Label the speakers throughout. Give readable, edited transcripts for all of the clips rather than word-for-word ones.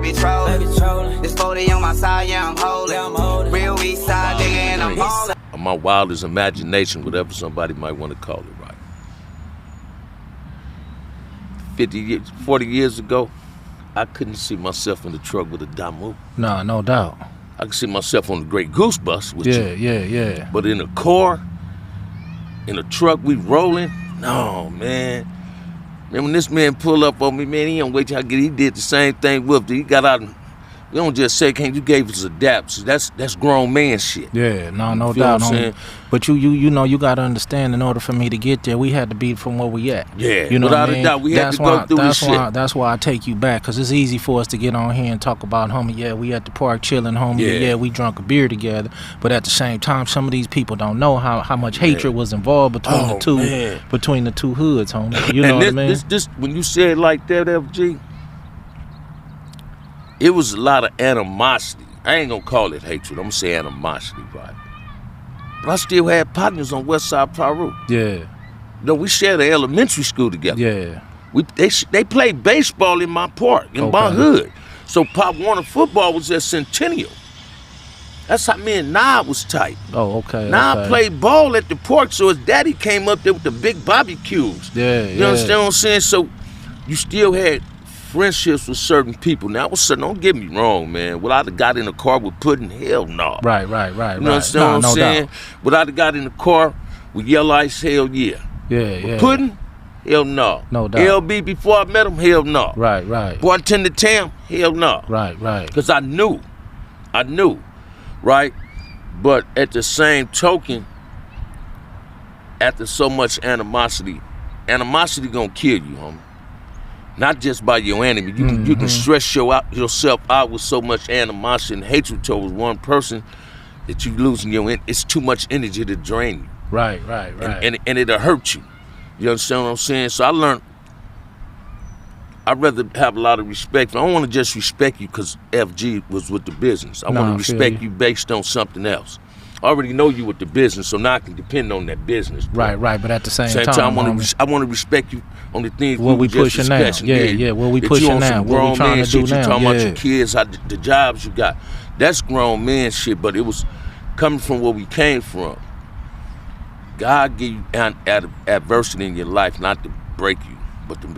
Speaker 1: be trolling. This 40 on my side, yeah, I'm holding. Real east side, nigga, and I'm ballin'.
Speaker 2: My wildest imagination, whatever somebody might want to call it, right? 40 years ago, I couldn't see myself in the truck with a Damu.
Speaker 3: Nah, no doubt.
Speaker 2: I could see myself on the Great Goose Bus with you.
Speaker 3: Yeah.
Speaker 2: But in a car, in a truck, we rolling. No, man. Man, when this man pull up on me, man, he don't wait till I get. He did the same thing with it. He got out. We don't just say, "Can't you gave us a dap?" So that's grown man shit.
Speaker 3: Yeah, no doubt. But you know, you gotta understand. In order for me to get there, we had to be from where we at.
Speaker 2: Yeah,
Speaker 3: you know
Speaker 2: without
Speaker 3: what I mean?
Speaker 2: a doubt, we had to go through this shit.
Speaker 3: That's why I take you back, cause it's easy for us to get on here and talk about, homie. Yeah, we at the park chilling, homie. Yeah, we drunk a beer together. But at the same time, some of these people don't know how much hatred was involved between the two hoods, homie. You know what I mean?
Speaker 2: This when you say it like that, FG. It was a lot of animosity. I ain't gonna call it hatred. I'm gonna say animosity, right? But I still had partners on West Side Peru.
Speaker 3: Yeah.
Speaker 2: No, we shared an elementary school together.
Speaker 3: Yeah.
Speaker 2: They played baseball in my park, in my hood. So Pop Warner football was at Centennial. That's how me and Nah was tight.
Speaker 3: Oh, okay.
Speaker 2: Nah played ball at the park, so his daddy came up there with the big barbecues.
Speaker 3: Yeah,
Speaker 2: You understand what I'm saying? So you still had friendships with certain people. Now, don't get me wrong, man. Would I have got in the car with Puddin'? Hell no.
Speaker 3: Right.
Speaker 2: You understand what I'm saying? Would I have got in the car with Yellow Ice? Hell yeah.
Speaker 3: Yeah.
Speaker 2: Puddin'? Hell no.
Speaker 3: No doubt.
Speaker 2: LB before I met him? Hell no.
Speaker 3: Right.
Speaker 2: Bartender Tam? Hell no.
Speaker 3: Right.
Speaker 2: Because I knew, right? But at the same token, after so much animosity gonna kill you, homie. Not just by your enemy. You can stress yourself out with so much animosity and hatred towards one person that you losing it's too much energy to drain you.
Speaker 3: Right.
Speaker 2: And it'll hurt you. You understand what I'm saying? So I learned I'd rather have a lot of respect. I don't want to just respect you because FG was with the business. I want to respect you based on something else. I already know you with the business, so now I can depend on that business. Bro.
Speaker 3: Right. But at the same time,
Speaker 2: I want to respect you on the things
Speaker 3: what we
Speaker 2: just
Speaker 3: pushing now. Yeah. What we pushing now. What we trying to do now.
Speaker 2: You talking about your kids, the jobs you got. That's grown man shit. But it was coming from where we came from. God give you adversity in your life not to break you, but to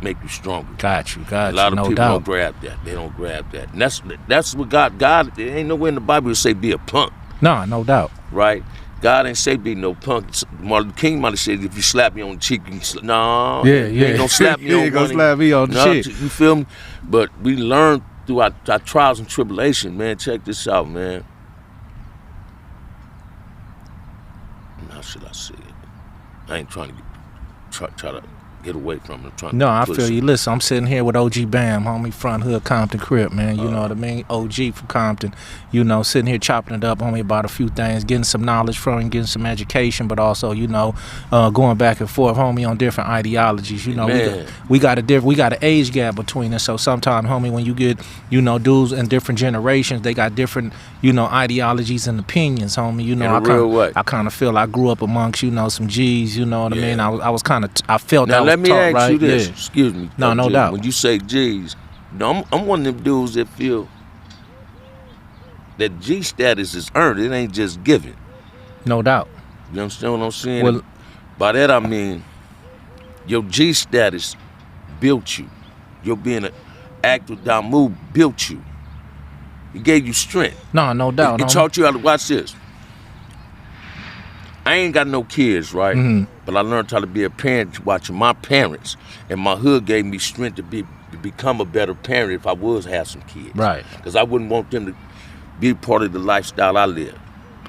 Speaker 2: make you stronger.
Speaker 3: Got you.
Speaker 2: A lot of people don't grab that. They don't grab that. And that's what God. There ain't nowhere in the Bible to say be a punk.
Speaker 3: No doubt.
Speaker 2: Right? God ain't say be no punk. Martin Luther King might have said if you slap me on the cheek, you can no.
Speaker 3: Yeah.
Speaker 2: You ain't gonna slap me on
Speaker 3: ain't gonna slap me on the cheek.
Speaker 2: You feel me? But we learned through our trials and tribulations, man. Check this out, man. How should I say it? I ain't trying to try to get away from it.
Speaker 3: I feel you. Listen, I'm sitting here with OG Bam, homie, front hood Compton Crip, man. You know what I mean? OG from Compton. You know, sitting here chopping it up, homie, about a few things, getting some knowledge from him, getting some education, but also, you know, going back and forth, homie, on different ideologies. You know, we got an age gap between us. So sometimes, homie, when you get, you know, dudes in different generations, they got different, you know, ideologies and opinions, homie. You know, I kind of feel I grew up amongst, you know, some G's. You know what I mean? I felt that.
Speaker 2: Let me ask
Speaker 3: right?
Speaker 2: you this. Excuse me.
Speaker 3: No doubt.
Speaker 2: When you say G's, I'm one of them dudes that feel that G status is earned. It ain't just given.
Speaker 3: No doubt.
Speaker 2: You understand what I'm saying? Well, by that I mean your G status built you. Your being an actor Damu built you. It gave you strength.
Speaker 3: No doubt.
Speaker 2: It taught you how to watch this. I ain't got no kids, right? But I learned how to be a parent watching my parents, and my hood gave me strength to become a better parent if I was have some kids.
Speaker 3: Right.
Speaker 2: Because I wouldn't want them to be part of the lifestyle I live.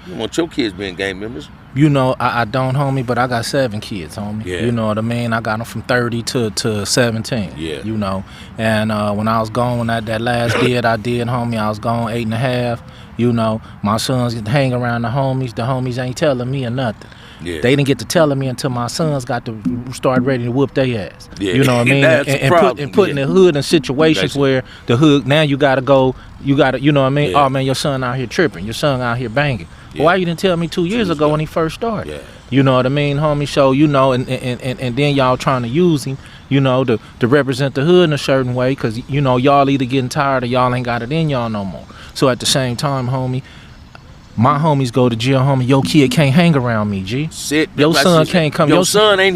Speaker 2: You want your kids being gang members?
Speaker 3: You know, I don't, homie, but I got 7 kids, homie.
Speaker 2: Yeah.
Speaker 3: You know what I mean? I got them from 30 to 17.
Speaker 2: Yeah.
Speaker 3: You know, and when I was gone, that last bid I did, homie, I was gone 8.5. You know, my sons get to hang around the homies ain't telling me or nothing.
Speaker 2: Yeah.
Speaker 3: They didn't get to telling me until my sons got to start ready to whoop their ass.
Speaker 2: Yeah.
Speaker 3: You know what I mean? And putting the hood in situations where the hood, now you know what I mean?
Speaker 2: Yeah.
Speaker 3: Oh man, your son out here tripping, your son out here banging. Yeah. Why you didn't tell me 2 years ago when he first started?
Speaker 2: Yeah.
Speaker 3: You know what I mean, homie? So, you know, and then y'all trying to use him, you know, to represent the hood in a certain way, because, you know, y'all either getting tired or y'all ain't got it in y'all no more. So at the same time, homie, my homies go to jail, homie. Your kid can't hang around me, G. Your son can't come.
Speaker 2: Your son ain't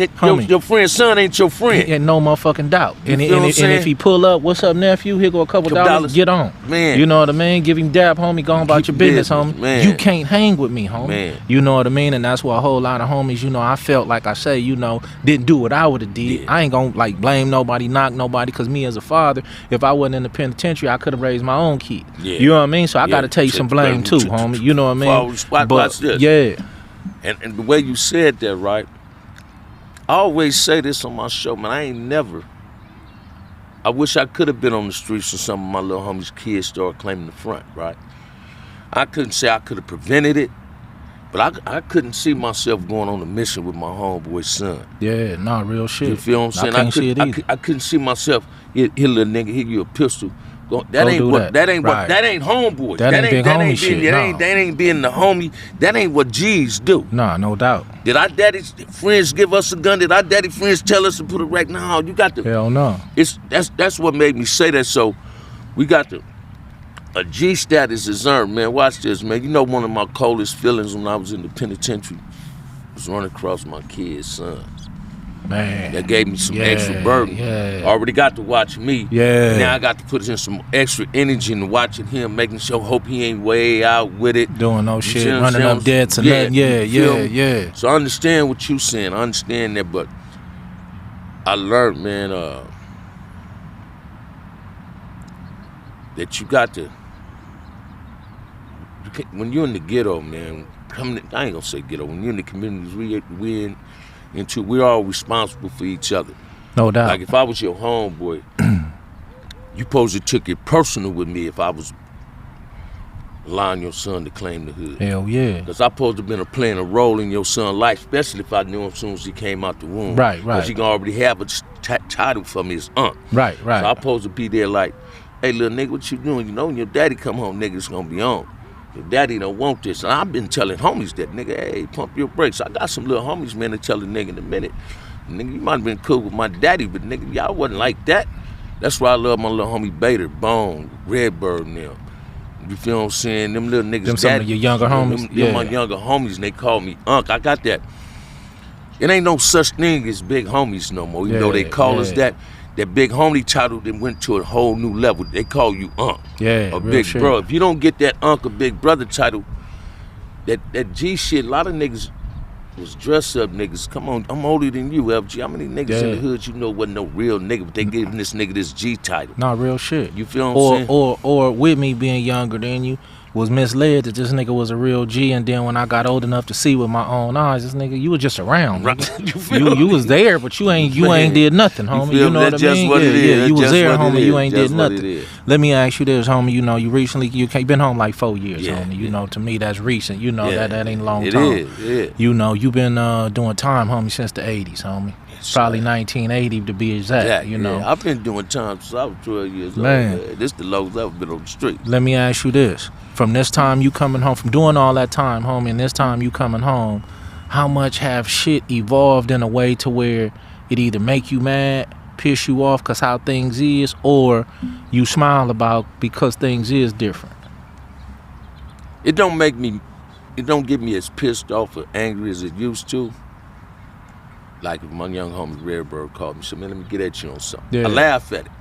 Speaker 2: your friend's son ain't your friend.
Speaker 3: Ain't no motherfucking doubt. And if he pull up, what's up, nephew? Here go a couple dollars. Get on,
Speaker 2: man.
Speaker 3: You know what I mean? Give him dab, homie. Go on about your business, homie.
Speaker 2: Man.
Speaker 3: You can't hang with me, homie.
Speaker 2: Man.
Speaker 3: You know what I mean? And that's why a whole lot of homies, you know, I felt like I say, you know, didn't do what I would have did.
Speaker 2: Yeah.
Speaker 3: I ain't gonna like blame nobody, knock nobody, because me as a father, if I wasn't in the penitentiary, I could have raised my own kid.
Speaker 2: Yeah.
Speaker 3: You know what I mean? So I gotta take some blame too, homie. You know what I mean?
Speaker 2: Watch this.
Speaker 3: Yeah.
Speaker 2: And the way you said that, right? I always say this on my show, man. I wish I could have been on the streets when some of my little homies' kids started claiming the front, right? I couldn't say I could have prevented it, but I couldn't see myself going on a mission with my homeboy's son.
Speaker 3: Yeah, nah, real shit.
Speaker 2: You feel what I'm saying?
Speaker 3: I can't see it either.
Speaker 2: I couldn't see myself, here little nigga, here you a pistol. That ain't homeboy.
Speaker 3: That ain't big homie shit.
Speaker 2: That ain't being the homie. That ain't what G's do.
Speaker 3: Nah, no doubt.
Speaker 2: Did our daddy's friends give us a gun? Did our daddy friends tell us to put it right now? You got to.
Speaker 3: Hell no.
Speaker 2: That's what made me say that. So we got a G status is earned, man. Watch this, man. You know, one of my coldest feelings when I was in the penitentiary was running across my kids' sons.
Speaker 3: Man,
Speaker 2: that gave me some extra burden.
Speaker 3: Yeah.
Speaker 2: Already got to watch me.
Speaker 3: Yeah.
Speaker 2: Now I got to put in some extra energy into watching him, making sure, hope he ain't way out with it.
Speaker 3: Doing no shit, running up debts and nothing. Yeah.
Speaker 2: So I understand what you saying. I understand that, but I learned, man, that you got to, when you're in the ghetto, man, I ain't gonna say ghetto, when you're in the communities we're all responsible for each other.
Speaker 3: No doubt.
Speaker 2: Like if I was your homeboy, you supposed to took it personal with me if I was allowing your son to claim the hood.
Speaker 3: Hell yeah.
Speaker 2: Because I supposed to been playing a role in your son's life, especially if I knew him as soon as he came out the womb.
Speaker 3: Right.
Speaker 2: Because he can already have a title from his aunt.
Speaker 3: Right.
Speaker 2: So I supposed to be there like, hey little nigga, what you doing? You know when your daddy come home, nigga's gonna be on. Your daddy don't want this. And I've been telling homies that, nigga, hey, pump your brakes. I got some little homies, man, to tell the nigga in a minute. Nigga, you might have been cool with my daddy, but nigga, y'all wasn't like that. That's why I love my little homie Bader, Bone, Redbird and them. You feel what I'm saying? Them little niggas.
Speaker 3: Them some of your younger homies?
Speaker 2: Them my younger homies, and they call me Unc. I got that. It ain't no such thing as big homies no more, even though they call us that. That big homie title that went to a whole new level. They call you Unc.
Speaker 3: Yeah,
Speaker 2: a big bro. If you don't get that Unc or big brother title, that G shit, a lot of niggas was dress up niggas. Come on, I'm older than you, FG. How many niggas in the hood you know wasn't no real nigga, but they giving this nigga this G title?
Speaker 3: Not real shit.
Speaker 2: You feel what I'm saying?
Speaker 3: Or with me being younger than you, was misled that this nigga was a real G, and then when I got old enough to see with my own eyes, this nigga, you was just around.
Speaker 2: Right.
Speaker 3: You was there, but you ain't did nothing, homie. You know what I mean? Yeah, you was there, homie. You ain't did nothing. Let me ask you this, homie. You know, you been home like 4 years, homie. You know, to me that's recent. You know that ain't a long time.
Speaker 2: It is.
Speaker 3: You know, you been doing time, homie, since the 80s, homie. Probably 1980 to be exact. You know,
Speaker 2: I've been doing time since I was 12 years old.
Speaker 3: Man.
Speaker 2: This the lowest I've ever been on the street.
Speaker 3: Let me ask you this. From this time you coming home, from doing all that time, homie, and this time you coming home, how much have shit evolved in a way to where it either make you mad, piss you off because how things is, or you smile about because things is different?
Speaker 2: It don't get me as pissed off or angry as it used to. Like if my young homie Redbird called me, said, man, let me get at you on something.
Speaker 3: Yeah.
Speaker 2: I laugh at it.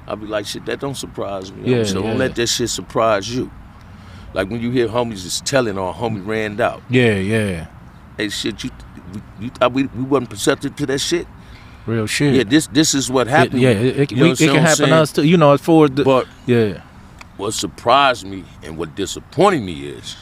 Speaker 2: I'll be like, shit, that don't surprise me. So don't let that shit surprise you. Like when you hear homies is telling or a homie ran out.
Speaker 3: Yeah.
Speaker 2: Hey, shit, you thought we wasn't perceptive to that shit?
Speaker 3: Real shit.
Speaker 2: Yeah, this is what happened.
Speaker 3: It can happen to us too. You know, for the.
Speaker 2: But what surprised me and what disappointed me is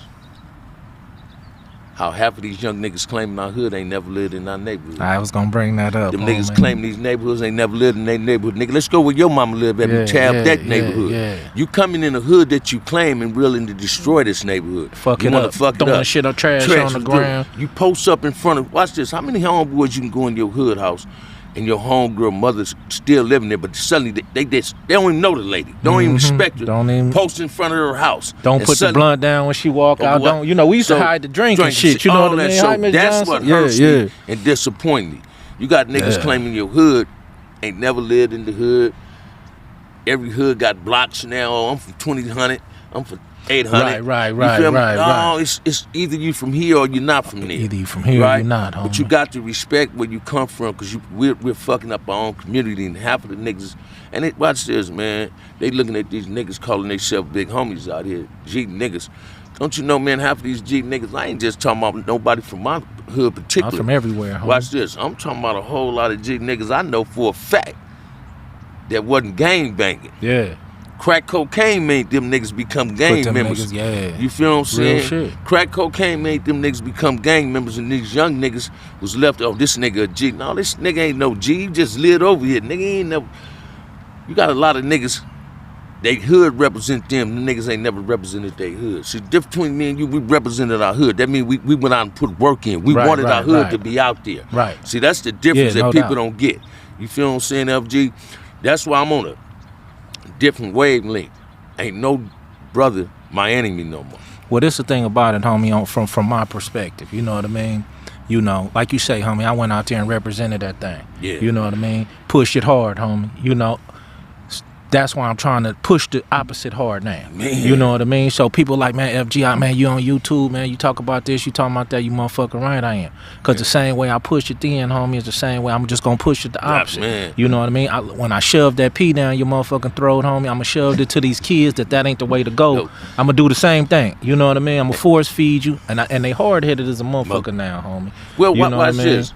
Speaker 2: how half of these young niggas claiming our hood ain't never lived in our neighborhood.
Speaker 3: I was gonna bring that up.
Speaker 2: Them niggas claiming these neighborhoods ain't never lived in their neighborhood. Nigga, let's go where your mama live at and tab that neighborhood. You coming in a hood that you claim and willing to destroy this neighborhood.
Speaker 3: Fuck it up. Throwing shit up, trash on the ground.
Speaker 2: You post up in front of, watch this, how many homeboys you can go in your hood house and your homegirl mother's still living there, but suddenly they don't even know the lady, don't even respect her,
Speaker 3: don't even
Speaker 2: post in front of her house.
Speaker 3: Don't put the blunt down when she walk out. Don't we used to hide the drink and shit. You know what I mean?
Speaker 2: So that's what hurts me and disappoints me. You got niggas claiming your hood ain't never lived in the hood. Every hood got blocks now. Oh, I'm from 2000. I'm from 800.
Speaker 3: Right.
Speaker 2: No, it's either you from here or you're not from there.
Speaker 3: Either you from here or you're not, homie.
Speaker 2: But you got to respect where you come from, because we're fucking up our own community, and half of the niggas, and watch this, man, they looking at these niggas calling themselves big homies out here, G niggas. Don't you know, man, half of these G niggas, I ain't just talking about nobody from my hood particularly.
Speaker 3: I'm from everywhere, homie.
Speaker 2: Watch this, I'm talking about a whole lot of G niggas I know for a fact that wasn't gang banging.
Speaker 3: Yeah.
Speaker 2: Crack cocaine made them niggas become gang members.
Speaker 3: Niggas,
Speaker 2: You feel what I'm saying?
Speaker 3: Real shit.
Speaker 2: Crack cocaine made them niggas become gang members, and these young niggas was left, oh, this nigga a G. No, this nigga ain't no G. He just lived over here. Nigga ain't never. You got a lot of niggas, they hood represent them. The niggas ain't never represented their hood. See, the difference between me and you, we represented our hood. That means we went out and put work in. We wanted our hood to be out there.
Speaker 3: Right.
Speaker 2: See, that's the difference that people don't get. You feel what I'm saying, FG? That's why I'm on a different wavelength. Ain't no brother my enemy no more.
Speaker 3: Well, this the thing about it, homie, from my perspective. You know what I mean? You know, like you say, homie, I went out there and represented that thing.
Speaker 2: Yeah.
Speaker 3: You know what I mean? Push it hard, homie. You know, that's why I'm trying to push the opposite hard now.
Speaker 2: Man.
Speaker 3: You know what I mean? So people like, man, FG, man, you on YouTube, man, you talk about this, you talking about that, you motherfucking right I am. Because the same way I push it then, homie, is the same way I'm just going to push it the opposite.
Speaker 2: Man.
Speaker 3: You know what I mean? When I shove that pee down your motherfucking throat, homie, I'm going to shove it to these kids that ain't the way to go.
Speaker 2: Nope.
Speaker 3: I'm going to do the same thing. You know what I mean? I'm going to force feed you. And they hard-headed as a motherfucker now, homie.
Speaker 2: Well,
Speaker 3: you know
Speaker 2: watch
Speaker 3: what I mean?
Speaker 2: this.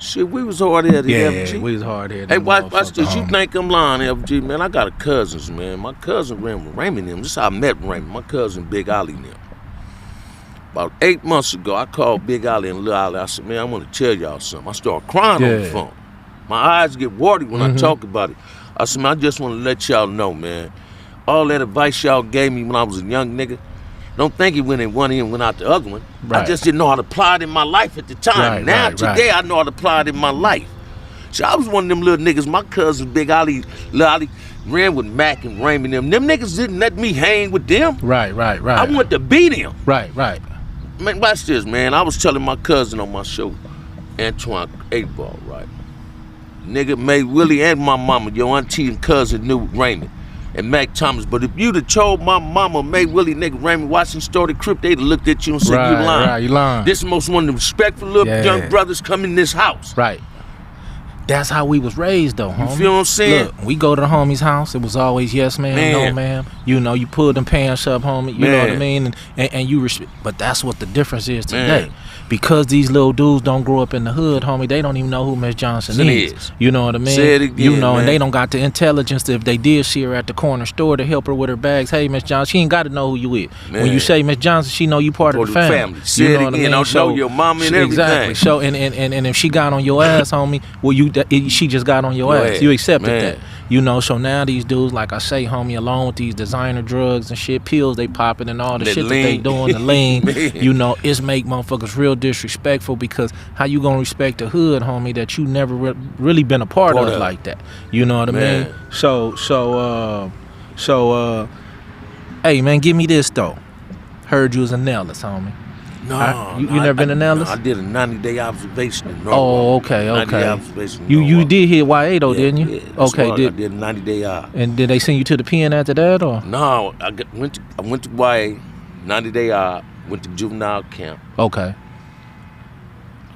Speaker 2: Shit, we was hard-headed, FG.
Speaker 3: we was hard-headed.
Speaker 2: Hey, watch this. You
Speaker 3: homie.
Speaker 2: think I'm lying, FG, man? I got a cousins, man. My cousin ran with Raymond them. This is how I met Raymond. My cousin Big Ollie them. About 8 months ago, I called Big Ollie and Lil Ollie. I said, man, I want to tell y'all something. I started crying on the phone. My eyes get watery when I talk about it. I said, man, I just want to let y'all know, man. All that advice y'all gave me when I was a young nigga, don't think it went in one ear and went out the other one.
Speaker 3: Right.
Speaker 2: I just didn't know how to apply it in my life at the time. Today, I know how to apply it in my life. So I was one of them little niggas. My cousin Big Ollie, Lil Ollie, ran with Mac and Raymond them. Them niggas didn't let me hang with them.
Speaker 3: Right.
Speaker 2: I wanted to beat them.
Speaker 3: Right.
Speaker 2: Man, watch this, man. I was telling my cousin on my show, Antoine 8-Ball, right? Nigga made Willie and my mama, your auntie and cousin knew Raymond and Mac Thomas. But if you'd have told my mama, made Willie, nigga, Raymond Watson started Crip, they'd have looked at you and said, you lying.
Speaker 3: Right, you lying.
Speaker 2: This is the most one of the respectful little young brothers come in this house.
Speaker 3: Right. That's how we was raised, though, homie.
Speaker 2: You feel what I'm saying?
Speaker 3: Look, we go to the homie's house. It was always yes, ma'am, no, ma'am. You know, you pull them pants up, homie. You know what I mean? And you respect. But that's what the difference is today.
Speaker 2: Man.
Speaker 3: Because these little dudes don't grow up in the hood, homie, they don't even know who Miss Johnson is. You know what I mean?
Speaker 2: Say it again,
Speaker 3: you know,
Speaker 2: man.
Speaker 3: and they don't got the intelligence that if they did see her at the corner store to help her with her bags, hey, Miss Johnson, she ain't got to know who you is.
Speaker 2: Man.
Speaker 3: When you say Miss Johnson, she know you part of the family.
Speaker 2: Say
Speaker 3: you
Speaker 2: it
Speaker 3: know what
Speaker 2: again.
Speaker 3: I mean?
Speaker 2: I know your mama and everything.
Speaker 3: Exactly. So, and if she got on your ass, homie, well, she just got on your ass. You accepted that. You know, so now these dudes, like I say, homie, along with these designer drugs and shit, pills they popping and all the shit
Speaker 2: lean.
Speaker 3: that they doing, the lean, you know, it's make motherfuckers real disrespectful because how you gonna respect the hood, homie, that you never really been a part of like that? You know what I mean? So, hey, man, give me this, though. Heard you was a Nellis, homie.
Speaker 2: No,
Speaker 3: you never been to Nellis?
Speaker 2: I did a 90-day observation in Norwalk.
Speaker 3: Oh, okay.
Speaker 2: 90-day observation in
Speaker 3: You
Speaker 2: Norwalk.
Speaker 3: did hit YA though, didn't you?
Speaker 2: Yeah, that's
Speaker 3: okay,
Speaker 2: why I did a 90-day op.
Speaker 3: And did they send you to the pen after that, or?
Speaker 2: No, I went to YA, 90-day op, went to juvenile camp.
Speaker 3: Okay.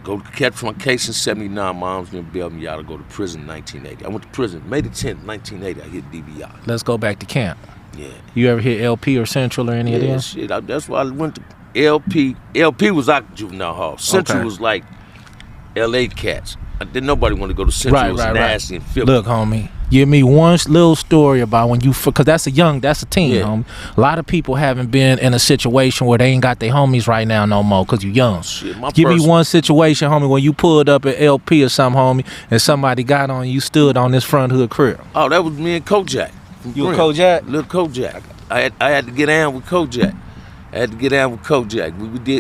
Speaker 2: Go to catch my case in 79. My mom's gonna bail me out. I go to prison in 1980. I went to prison May the 10th, 1980. I hit DBI.
Speaker 3: Let's go back to camp.
Speaker 2: Yeah.
Speaker 3: You ever hit LP or Central or any of them?
Speaker 2: Shit. That's why I went to LP. LP was out juvenile hall. Central was like LA cats. Didn't nobody want to go to Central. It was nasty and filthy.
Speaker 3: Look, homie, give me one little story about when you, because that's a teen, homie. A lot of people haven't been in a situation where they ain't got their homies right now no more because you young.
Speaker 2: Shit,
Speaker 3: give me one situation, homie, when you pulled up at LP or something, homie, and somebody got on you, stood on this front hood crib.
Speaker 2: Oh, that was me and Kojak.
Speaker 3: You and Kojak?
Speaker 2: Little Kojak. I had to get down with Kojak.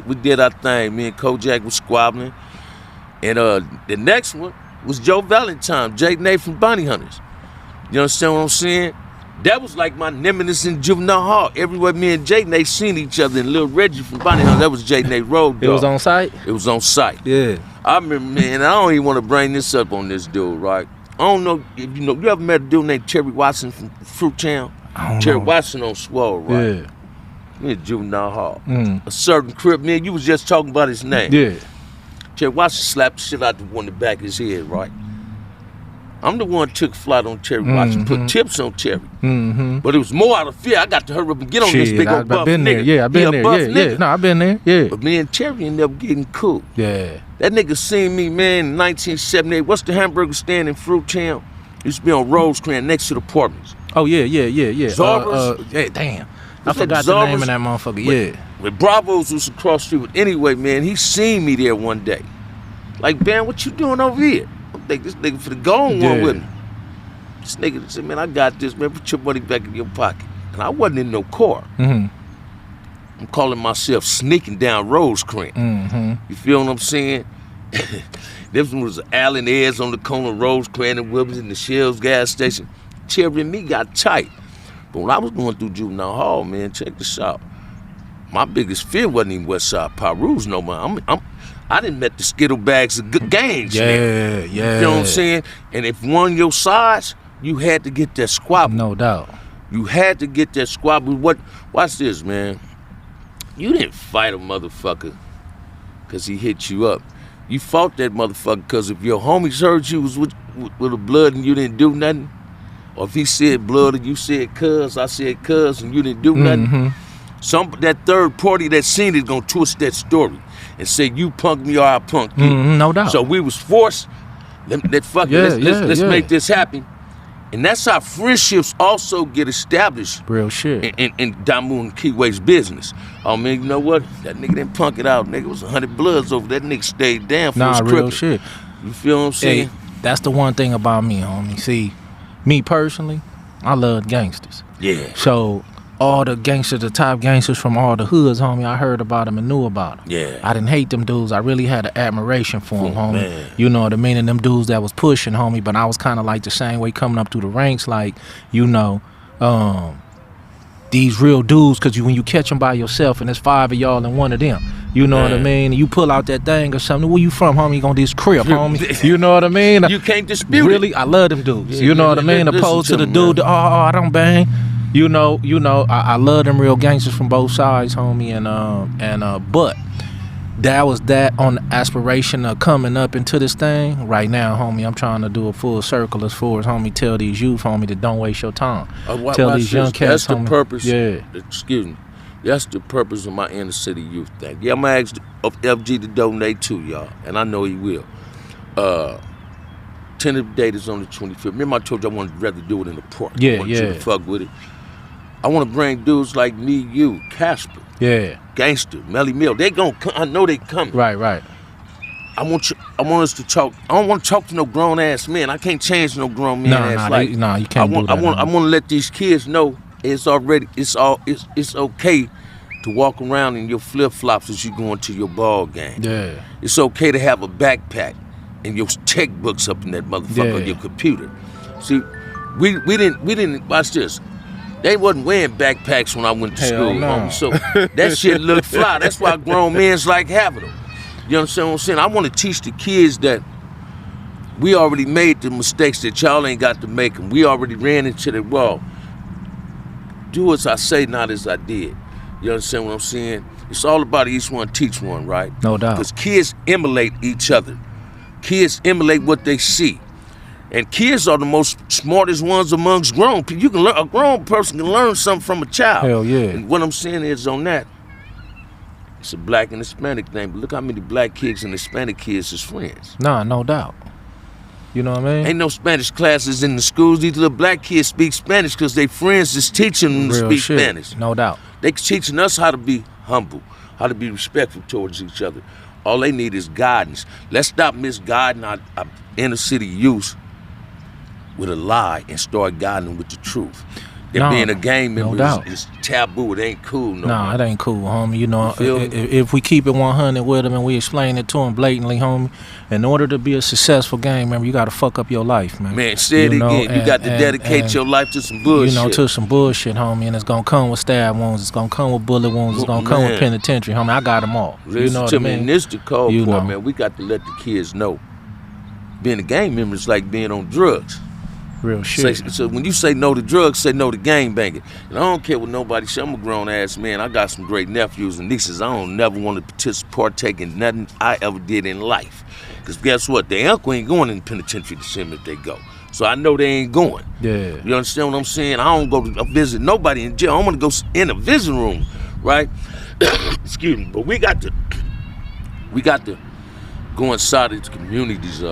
Speaker 2: We did our thing. Me and Kojak was squabbling. And the next one, was Joe Valentine, Jake Nate from Bounty Hunters. You understand what I'm saying? That was like my nemesis in juvenile hall. Everywhere me and Jake Nate seen each other, and Lil Reggie from Bounty Hunters, that was Jake Nate Road Dog.
Speaker 3: It was on site?
Speaker 2: It was on site.
Speaker 3: Yeah.
Speaker 2: I remember, man, I don't even want to bring this up on this dude, right? I don't know if you ever met a dude named Terry Watson from Fruit Town? Terry Watson on Swole, right?
Speaker 3: Yeah.
Speaker 2: Me in juvenile hall. A certain Crip, man, you was just talking about his name.
Speaker 3: Yeah.
Speaker 2: Terry Watson slapped the shit out the one in the back of his head, right? I'm the one who took flight on Terry Watson, put tips on Terry. But it was more out of fear. I got to hurry up and get on this big old buff
Speaker 3: I've been
Speaker 2: nigga.
Speaker 3: there. Yeah, I've been there. Yeah. No, I've been there. Yeah.
Speaker 2: But me and Terry ended up getting cool.
Speaker 3: Yeah.
Speaker 2: That nigga seen me, man, in 1978. What's the hamburger stand in Fruit Town? Used to be on Rosecrans next to the apartments.
Speaker 3: Oh, yeah.
Speaker 2: Zorba's.
Speaker 3: Yeah, damn. I forgot the name of that motherfucker.
Speaker 2: With Bravos was across the street. But anyway, man, he seen me there one day. Like, man, what you doing over here? I'm thinking this nigga for the go on one with me. This nigga said, man, I got this, man. Put your money back in your pocket. And I wasn't in no car. I'm calling myself sneaking down Rosecrans. You feel what I'm saying? This one was Allen Ayers on the corner of Rosecrans and Williams in the Shells gas station. Cherry and me got tight. But when I was going through juvenile hall, man, check this out. My biggest fear wasn't even Westside Pirus no more. I done met the Skittle bags of good gangs, man.
Speaker 3: Yeah.
Speaker 2: You know what I'm saying? And if one your size, you had to get that squabble.
Speaker 3: No doubt.
Speaker 2: You had to get that squabble. Watch this, man. You didn't fight a motherfucker because he hit you up. You fought that motherfucker because if your homies heard you was with a blood and you didn't do nothing, or if he said blood and you said cuz, I said cuz and you didn't do nothing, that third party that seen it gonna twist that story and say you punked me or I punked you.
Speaker 3: No doubt.
Speaker 2: So we was forced. Let's make this happen. And that's how friendships also get established.
Speaker 3: Real shit.
Speaker 2: In Damu and Kiwi's business. Oh man, you know what? That nigga didn't punk it out. Nigga was 100 bloods over. That nigga stayed down for his
Speaker 3: real shit.
Speaker 2: You feel what I'm saying?
Speaker 3: Hey, that's the one thing about me, homie. See, me personally, I love gangsters.
Speaker 2: Yeah.
Speaker 3: So all the gangsters, the top gangsters from all the hoods, homie, I heard about them and knew about them.
Speaker 2: Yeah.
Speaker 3: I didn't hate them dudes. I really had an admiration for them, homie.
Speaker 2: Man.
Speaker 3: You know what I mean? And them dudes that was pushing, homie, but I was kind of like the same way coming up through the ranks, like, you know, these real dudes, because when you catch them by yourself and there's 5 of y'all and one of them, you know what I mean? And you pull out that thing or something, where you from, homie? You gonna this Crip, homie? You know what I mean?
Speaker 2: You can't dispute
Speaker 3: really,
Speaker 2: it.
Speaker 3: I love them dudes.
Speaker 2: Yeah,
Speaker 3: you know what I mean? Opposed to the dude that, I don't bang. You know, I love them real gangsters from both sides, homie, but that was that on the aspiration of coming up into this thing. Right now, homie, I'm trying to do a full circle as far as, homie, tell these youth, homie, that don't waste your time. Tell these young cats,
Speaker 2: that's the purpose.
Speaker 3: Yeah.
Speaker 2: Excuse me. That's the purpose of my inner city youth thing. Yeah, I'm gonna ask of FG to donate too, y'all, and I know he will. Tentative date is on the 25th. Remember I told you I wanted to rather do it in the park. I wanted you to fuck with it. I want to bring dudes like me, you, Casper, Gangster, Melly Mill. They gon' come. I know they coming.
Speaker 3: Right.
Speaker 2: I want us to talk. I don't want to talk to no grown ass men. I can't change no grown man ass life.
Speaker 3: You can't do that.
Speaker 2: I want to let these kids know it's okay to walk around in your flip flops as you go into your ball game.
Speaker 3: Yeah.
Speaker 2: It's okay to have a backpack and your textbooks up in that motherfucker on your computer. See, we didn't watch this. They wasn't wearing backpacks when I went to school, homie. So that shit looked fly. That's why grown men's like having them. You understand what I'm saying? I want to teach the kids that we already made the mistakes that y'all ain't got to make them. We already ran into the wall. Do as I say, not as I did. You understand what I'm saying? It's all about each one teach one, right?
Speaker 3: No doubt.
Speaker 2: Because kids emulate each other. Kids emulate what they see. And kids are the most smartest ones amongst grown people. You can learn, a grown person can learn something from a child.
Speaker 3: Hell yeah.
Speaker 2: And what I'm saying is on that, it's a black and Hispanic thing, but look how many black kids and Hispanic kids is friends.
Speaker 3: Nah, no doubt. You know what I mean?
Speaker 2: Ain't no Spanish classes in the schools. These little black kids speak Spanish because they friends is teaching them to speak Spanish.
Speaker 3: No doubt.
Speaker 2: They teaching us how to be humble, how to be respectful towards each other. All they need is guidance. Let's stop misguiding our inner city youth with a lie and start guiding them with the truth. That being a gang member
Speaker 3: no
Speaker 2: is taboo. It ain't cool no
Speaker 3: Nah,
Speaker 2: more.
Speaker 3: it ain't cool, homie. You know,
Speaker 2: You feel me?
Speaker 3: if we keep it 100 with them and we explain it to them blatantly, homie, in order to be a successful gang member, you got to fuck up your life, man.
Speaker 2: Man, say it again. You got to dedicate your life to some bullshit.
Speaker 3: You know, to some bullshit, homie, and it's gonna come with stab wounds, it's gonna come with bullet wounds, it's gonna come with penitentiary, homie. I got them all.
Speaker 2: Listen
Speaker 3: you know
Speaker 2: to
Speaker 3: what I
Speaker 2: me,
Speaker 3: mean?
Speaker 2: and this the cold
Speaker 3: You
Speaker 2: part,
Speaker 3: know.
Speaker 2: man. We got to let the kids know. Being a gang member is like being on drugs.
Speaker 3: Real shit.
Speaker 2: So when you say no to drugs, say no to gang banging. And I don't care what nobody say. I'm a grown ass man. I got some great nephews and nieces. I don't never want to partake in nothing I ever did in life. Because guess what? Their uncle ain't going in the penitentiary to see them if they go. So I know they ain't going.
Speaker 3: Yeah.
Speaker 2: You understand what I'm saying? I don't go to visit nobody in jail. I'm gonna go in a visiting room, right? Excuse me. But we got to go inside these communities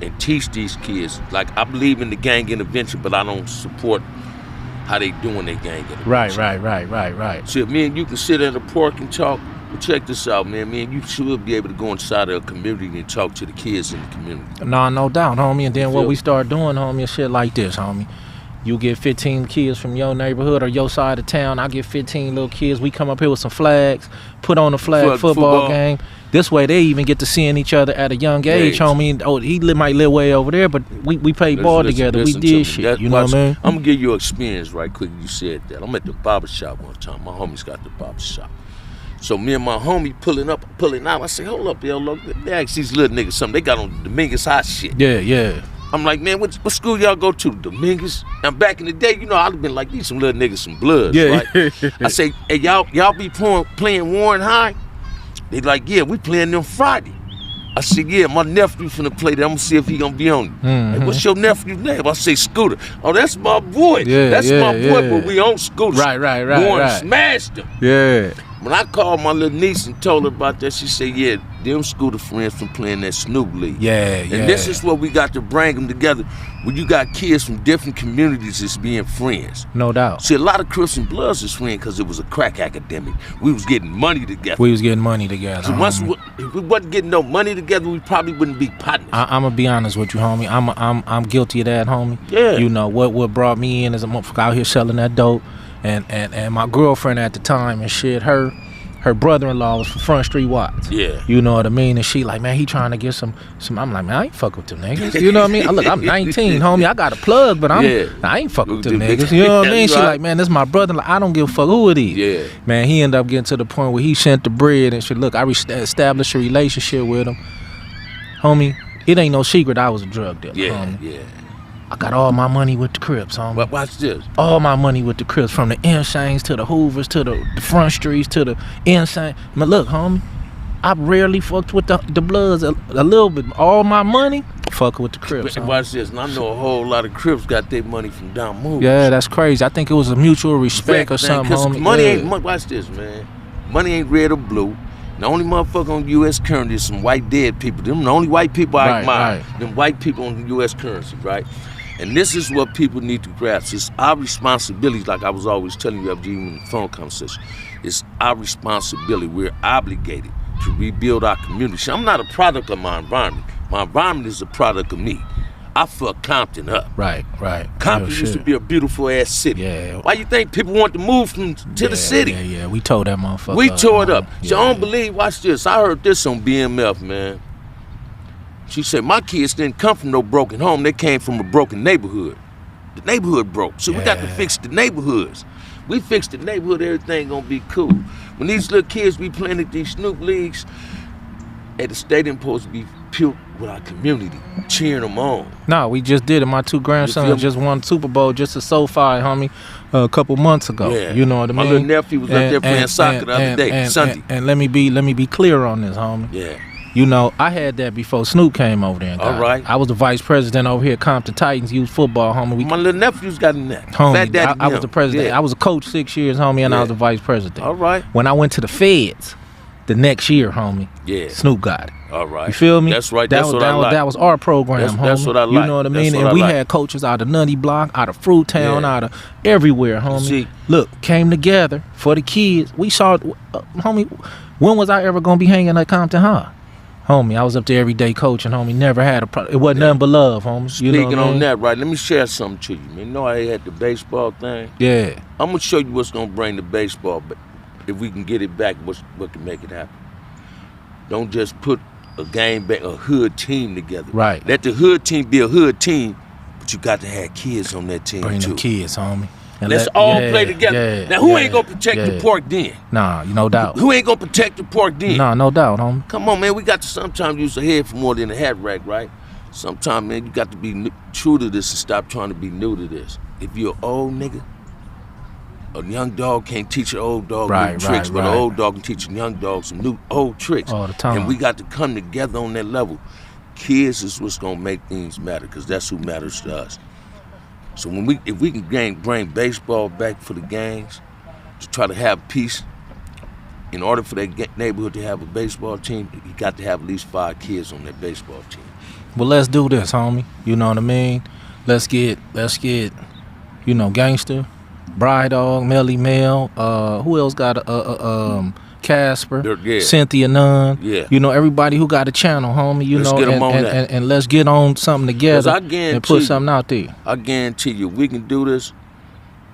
Speaker 2: and teach these kids. Like, I believe in the gang intervention, but I don't support how they doing their gang intervention.
Speaker 3: Right.
Speaker 2: So if me and you can sit in the park and talk, well, check this out, man. Me and you should be able to go inside of a community and talk to the kids in the community.
Speaker 3: Nah, no doubt, homie. And then what
Speaker 2: feel
Speaker 3: we
Speaker 2: me?
Speaker 3: start doing, homie, is shit like this, homie. You get 15 kids from your neighborhood or your side of town. I get 15 little kids. We come up here with some flags, put on a flag football game. This way they even get to seeing each other at a young age, homie. Oh, might live way over there, but we played ball together. We did shit. You know what I mean?
Speaker 2: I'm gonna give you an experience right quick. You said that. I'm at the barber shop one time. My homie's got the barber shop. So me and my homie pulling out. I say, hold up, yo, look. They ask these little niggas something. They got on Dominguez hot shit.
Speaker 3: Yeah.
Speaker 2: I'm like, man, what school y'all go to? Dominguez? And back in the day, you know, I'd have been like, these some little niggas, some bloods, right? I say, hey, y'all be playing Warren High? They like, yeah, we playing them Friday. I said, yeah, my nephew finna play that. I'm gonna see if he gonna be on you. Hey, what's your nephew's name? I say, Scooter. Oh, that's my boy. That's my boy, but we on Scooter.
Speaker 3: Right.
Speaker 2: Warren smashed him.
Speaker 3: Yeah.
Speaker 2: When I called my little niece and told her about that, she said, yeah, them Scooter friends from playing that Snoop League.
Speaker 3: Yeah.
Speaker 2: And this is what we got to bring them together. When you got kids from different communities that's being friends.
Speaker 3: No doubt.
Speaker 2: See, a lot of Crips and Bloods is friends because it was a crack academic. We was getting money together. So once if we wasn't getting no money together, we probably wouldn't be partners.
Speaker 3: I'm gonna be honest with you, homie. I'm guilty of that, homie.
Speaker 2: Yeah.
Speaker 3: You know what brought me in as a motherfucker out here selling that dope, and my girlfriend at the time and shit. Her brother-in-law was from Front Street Watts.
Speaker 2: Yeah.
Speaker 3: You know what I mean? And she like, man, he trying to get some. I'm like, man, I ain't fuck with them niggas. You know what I mean? Look, I'm 19, homie. I got a plug, but I ain't fuck with them niggas. You know what I mean? She like, man, this is my brother. Like, I don't give a fuck who it is.
Speaker 2: Yeah.
Speaker 3: Man, he ended up getting to the point where he sent the bread and shit. Look, I established a relationship with him. Homie, it ain't no secret I was a drug dealer, homie.
Speaker 2: Yeah.
Speaker 3: I got all my money with the Crips, homie.
Speaker 2: But watch this.
Speaker 3: All my money with the Crips, from the Inshanes to the Hoovers to the Front Streets to the Insane. But look, homie, I rarely fucked with the Bloods a little bit. All my money, fuck with the Crips.
Speaker 2: But watch this. And I know a whole lot of Crips got their money from down moves.
Speaker 3: Yeah, that's crazy. I think it was a mutual respect or something, homie.
Speaker 2: Money ain't, watch this, man. Money ain't red or blue. The only motherfucker on U.S. currency is some white dead people. Them the only white people I admire. Them white people on U.S. currency, right? And this is what people need to grasp. It's our responsibility, like I was always telling you after in the phone conversation. It's our responsibility. We're obligated to rebuild our community. See, I'm not a product of my environment. My environment is a product of me. I fucked Compton up.
Speaker 3: Right.
Speaker 2: Compton used to be a beautiful ass city.
Speaker 3: Yeah.
Speaker 2: Why you think people want to move to the city?
Speaker 3: Yeah. We tore that motherfucker
Speaker 2: We
Speaker 3: up.
Speaker 2: tore it up.
Speaker 3: Yeah.
Speaker 2: So I don't believe, watch this. I heard this on BMF, man. She said, my kids didn't come from no broken home. They came from a broken neighborhood. The neighborhood broke. So we got to fix the neighborhoods. We fix the neighborhood, everything gonna be cool. When these little kids be playing at these Snoop leagues, at the stadium supposed to be pure with our community, cheering them on.
Speaker 3: No, we just did it. My two grandsons just won Super Bowl just a SoFi, homie, a couple months ago.
Speaker 2: Yeah.
Speaker 3: You know what I mean?
Speaker 2: My little nephew was up there playing soccer the other day, Sunday.
Speaker 3: And let me be clear on this, homie.
Speaker 2: Yeah.
Speaker 3: You know, I had that before Snoop came over there and got
Speaker 2: All right.
Speaker 3: it. I was the vice president over here at Compton Titans Youth Football, homie.
Speaker 2: My little nephew's got in that.
Speaker 3: Homie, I was the president.
Speaker 2: Yeah.
Speaker 3: I was a coach 6 years, homie, and I was the vice president.
Speaker 2: All right.
Speaker 3: When I went to the feds the next year, homie, Snoop got it.
Speaker 2: All right.
Speaker 3: You feel me?
Speaker 2: That's right. That's what I like.
Speaker 3: That was our program, homie.
Speaker 2: That's what I like.
Speaker 3: You know what I mean? And we had coaches out of Nutty Block, out of Fruit Town, out of everywhere, homie.
Speaker 2: See,
Speaker 3: look, came together for the kids. We saw, homie, when was I ever going to be hanging at Compton High? Homie, I was up there every day coaching, homie. Never had a problem. It wasn't nothing but love, homie.
Speaker 2: Speaking on that, right, let me share something to you, man. You know I had the baseball thing?
Speaker 3: Yeah.
Speaker 2: I'm going to show you what's going to bring the baseball, but if we can get it back, what can make it happen. Don't just put a game back, a hood team together.
Speaker 3: Right.
Speaker 2: Let the hood team be a hood team, but you got to have kids on that team,
Speaker 3: Bring
Speaker 2: too.
Speaker 3: them kids, homie. And
Speaker 2: Let's all play together. Now, who ain't going to protect the park then?
Speaker 3: Nah, no doubt.
Speaker 2: Who ain't going to protect the park then?
Speaker 3: Nah, no doubt, homie.
Speaker 2: Come on, man. We got to sometimes use a head for more than a hat rack, right? Sometimes, man, you got to be true to this and stop trying to be new to this. If you're an old nigga, a young dog can't teach an old dog new tricks, but an old dog can teach a young dog some new old tricks.
Speaker 3: All the time.
Speaker 2: And we got to come together on that level. Kids is what's going to make things matter, because that's who matters to us. So if we can bring baseball back for the gangs, to try to have peace, in order for that neighborhood to have a baseball team, you got to have at least 5 kids on that baseball team.
Speaker 3: Well, let's do this, homie. You know what I mean? Let's get, you know, Gangsta, Bride Dog, Melly Mel. Who else got Casper, Cynthia Nunn.
Speaker 2: Yeah.
Speaker 3: You know, everybody who got a channel, homie. You
Speaker 2: let's
Speaker 3: know,
Speaker 2: get them on that.
Speaker 3: And let's get on something together and put something out there.
Speaker 2: I guarantee you, we can do this.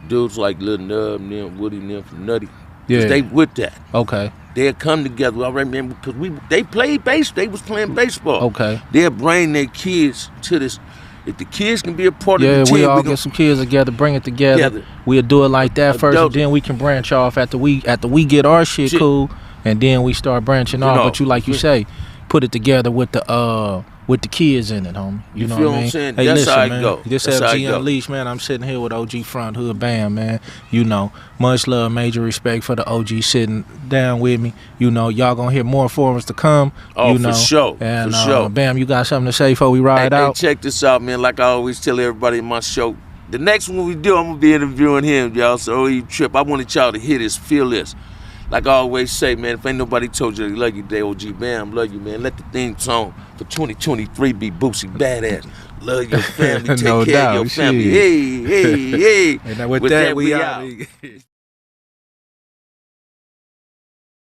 Speaker 2: Dudes like Lil Nub and them, Woody and them from Nutty.
Speaker 3: Yeah.
Speaker 2: They with that.
Speaker 3: Okay.
Speaker 2: They'll come together. I remember because they played they was playing baseball.
Speaker 3: Okay.
Speaker 2: They'll bring their kids to this. If the kids can be a part of the team,
Speaker 3: we all get some kids together, bring it together. We'll do it like that first, and then we can branch off after we get our shit cool, and then we start branching off. But you say, put it together with the kids in it, homie. You know
Speaker 2: feel
Speaker 3: what I mean?
Speaker 2: Saying?
Speaker 3: Hey,
Speaker 2: that's
Speaker 3: listen,
Speaker 2: how
Speaker 3: man.
Speaker 2: I go.
Speaker 3: This
Speaker 2: that's
Speaker 3: FG Unleashed, man. I'm sitting here with OG Front Hood Band, man. You know, much love, major respect for the OG sitting down with me. You know, y'all gonna hear more forums to come.
Speaker 2: Oh,
Speaker 3: you know,
Speaker 2: for sure.
Speaker 3: And
Speaker 2: for sure.
Speaker 3: Bam, you got something to say before we ride out?
Speaker 2: Hey, check this out, man. Like I always tell everybody in my show, the next one we do, I'm gonna be interviewing him, y'all. So Trip, I wanted y'all to hear this, feel this. Like I always say, man, if ain't nobody told you they love you today, OG Bam, love you, man. Let the theme song for 2023 be Boosie Badass. Love your family, take care of your family. Hey.
Speaker 3: And with that, we out.